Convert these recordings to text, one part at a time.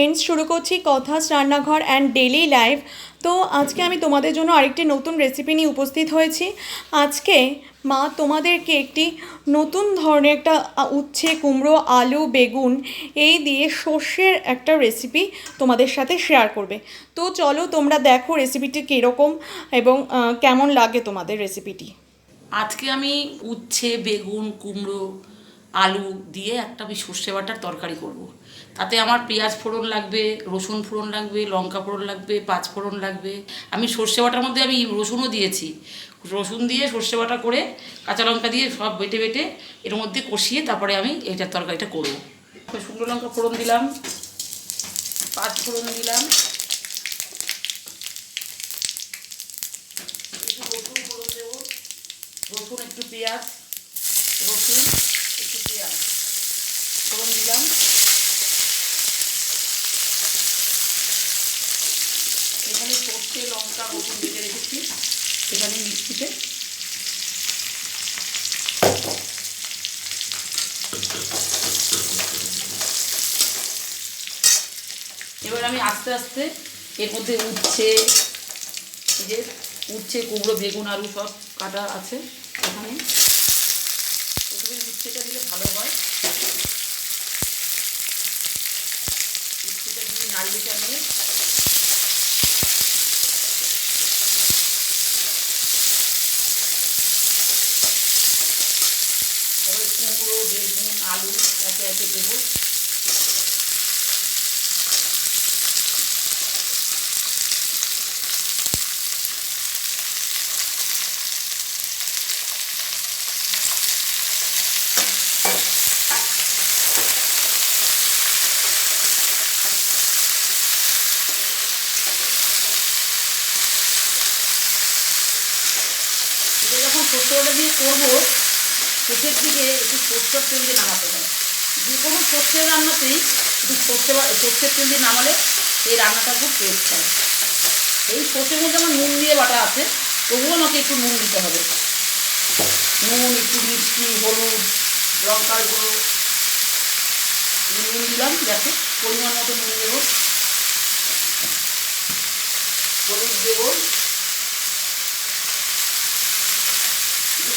Friends, শুরু করছি কথাস রান্নাঘর অ্যান্ড ডেলি লাইফ। তো আজকে আমি তোমাদের জন্য আরেকটি নতুন রেসিপি নিয়ে উপস্থিত হয়েছি। আজকে মা তোমাদেরকে একটি নতুন ধরনের একটা উচ্ছে, কুমড়ো, আলু, বেগুন এই দিয়ে সর্ষের একটা রেসিপি তোমাদের সাথে শেয়ার করবে। তো চলো তোমরা দেখো রেসিপিটি কীরকম এবং কেমন লাগে তোমাদের রেসিপিটি। আজকে আমি উচ্ছে, বেগুন, কুমড়ো, আলু দিয়ে একটা সর্ষে বাটার তরকারি করব। তাতে আমার পেঁয়াজ ফোড়ন লাগবে, রসুন ফোড়ন লাগবে, লঙ্কা ফোড়ন লাগবে, পাঁচ ফোড়ন লাগবে। আমি সর্ষে বাটার মধ্যে আমি রসুনও দিয়েছি। রসুন দিয়ে সর্ষে বাটা করে কাঁচা লঙ্কা দিয়ে সব বেটে বেটে এর মধ্যে কষিয়ে তারপরে আমি এইটার তরকারিটা করব। শুকনো লঙ্কা ফোড়ন দিলাম, পাঁচ ফোড়ন দিলাম, রসুন ফোড়ন দেবো, রসুন একটু পেঁয়াজ, রসুন একটু পেঁয়াজ ফোড়ন দিলাম। এখানে সর্ষে, লঙ্কা, রসুন বেটে রেখেছি এখানে মিক্সিতে। এবার আমি আস্তে আস্তে এর মধ্যে উচ্ছে, এই যে উচ্ছে, কুমড়ো, বেগুন, আলু সব কাটা আছে এখানে। প্রথমে উচ্ছেটা দিলে ভালো হয়। উচ্ছেটা দিয়ে নাড়িয়ে চালিয়ে তারপরে কুমড়ো, বেগুন, আলু একে একে দেবো। যখন সর্ষে বাটা দিয়ে করবো, শেষের দিকে একটু সর্ষের তেল দিয়ে নামাতে হয়। যে কোনো সর্ষের রান্নাতেই একটু সর্ষের তেল দিয়ে নামালে এই রান্নাটা খুব টেস্ট হয়। এই সর্ষের মধ্যে আমার নুন দিয়ে বাটা আছে, তবুও আমাকে একটু নুন দিতে হবে। নুন, একটু মিষ্টি, হলুদ, লঙ্কার গুঁড়ো, নুন দিলাম। দেখো পরিমাণ মতো নুন দেবো, হলুদ দেবো,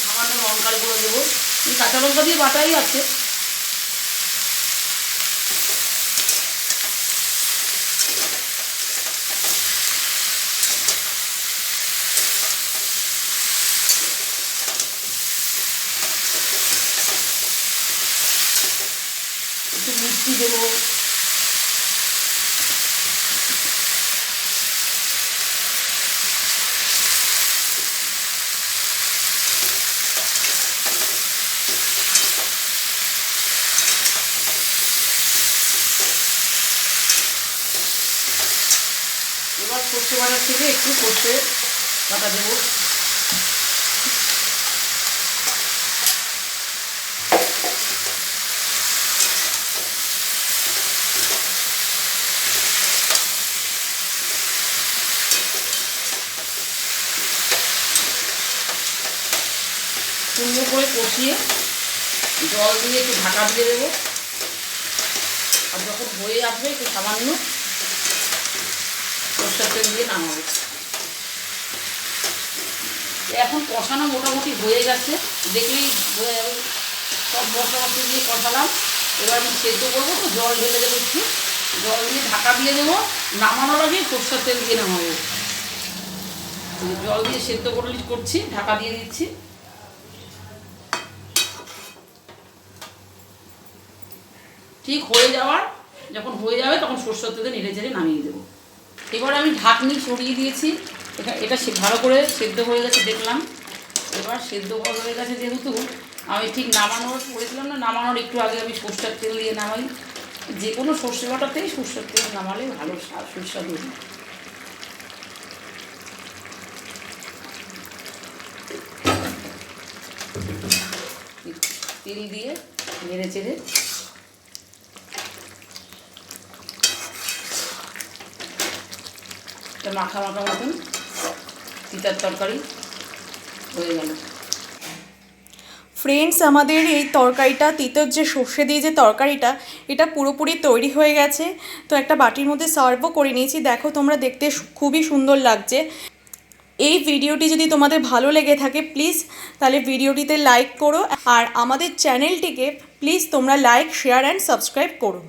সামান্য লঙ্কার গুঁড়ো দেবো। কাঁচা লঙ্কা দিয়ে বাটাই আছে। একটু মিষ্টি দেবো, এবার সর্ষে বাটার থেকে একটু সর্ষে বাটা দেবো। সুন্দর করে কষিয়ে জল দিয়ে একটু ঢাকা দিয়ে দেবো। আর যখন হয়ে আসবে একটু সামান্য সরষের তেল দিয়ে নামাবো। এখন কষানো মোটামুটি হয়ে গেছে, দেখলেই হয়ে যাবে। সব মশলা মশলা দিয়ে কষালাম। এবার আমি সেদ্ধ করবো, তো জল ঢেলে দেবো, একটু জল দিয়ে ঢাকা দিয়ে দেবো। নামানোর আগে সরষের তেল দিয়ে নামাবো। জল দিয়ে সেদ্ধ করছি, ঢাকা দিয়ে দিচ্ছি। ঠিক যখন হয়ে যাবে তখন সরষের তেলে নেড়ে চেড়ে নামিয়ে দেবো। এবার আমি ঢাকনি সরিয়ে দিয়েছি। এটা ভালো করে সেদ্ধ হয়ে গেছে দেখলাম। এবার সেদ্ধ হয়ে গেছে যেহেতু, আমি ঠিক নামানোর বলেছিলাম না, নামানোর একটু আগে আমি সরষের তেল দিয়ে নামাই। যে কোনো সর্ষে বাটাতেই সরষের তেল নামালে ভালো সুস্বাদু হয়। তেল দিয়ে নেড়ে চেড়ে মাখা মাখা মতন তিতার তরকারি হয়ে গেল। ফ্রেন্ডস, আমাদের এই তরকারিটা, তিতর যে সর্ষে দিয়ে যে তরকারিটা, এটা পুরোপুরি তৈরি হয়ে গেছে। তো একটা বাটির মধ্যে সার্ভও করে নিয়েছি। দেখো তোমরা, দেখতে খুবই সুন্দর লাগছে। এই ভিডিওটি যদি তোমাদের ভালো লেগে থাকে প্লিজ তাহলে ভিডিওটিতে লাইক করো, আর আমাদের চ্যানেলটিকে প্লিজ তোমরা লাইক, শেয়ার অ্যান্ড সাবস্ক্রাইব করো।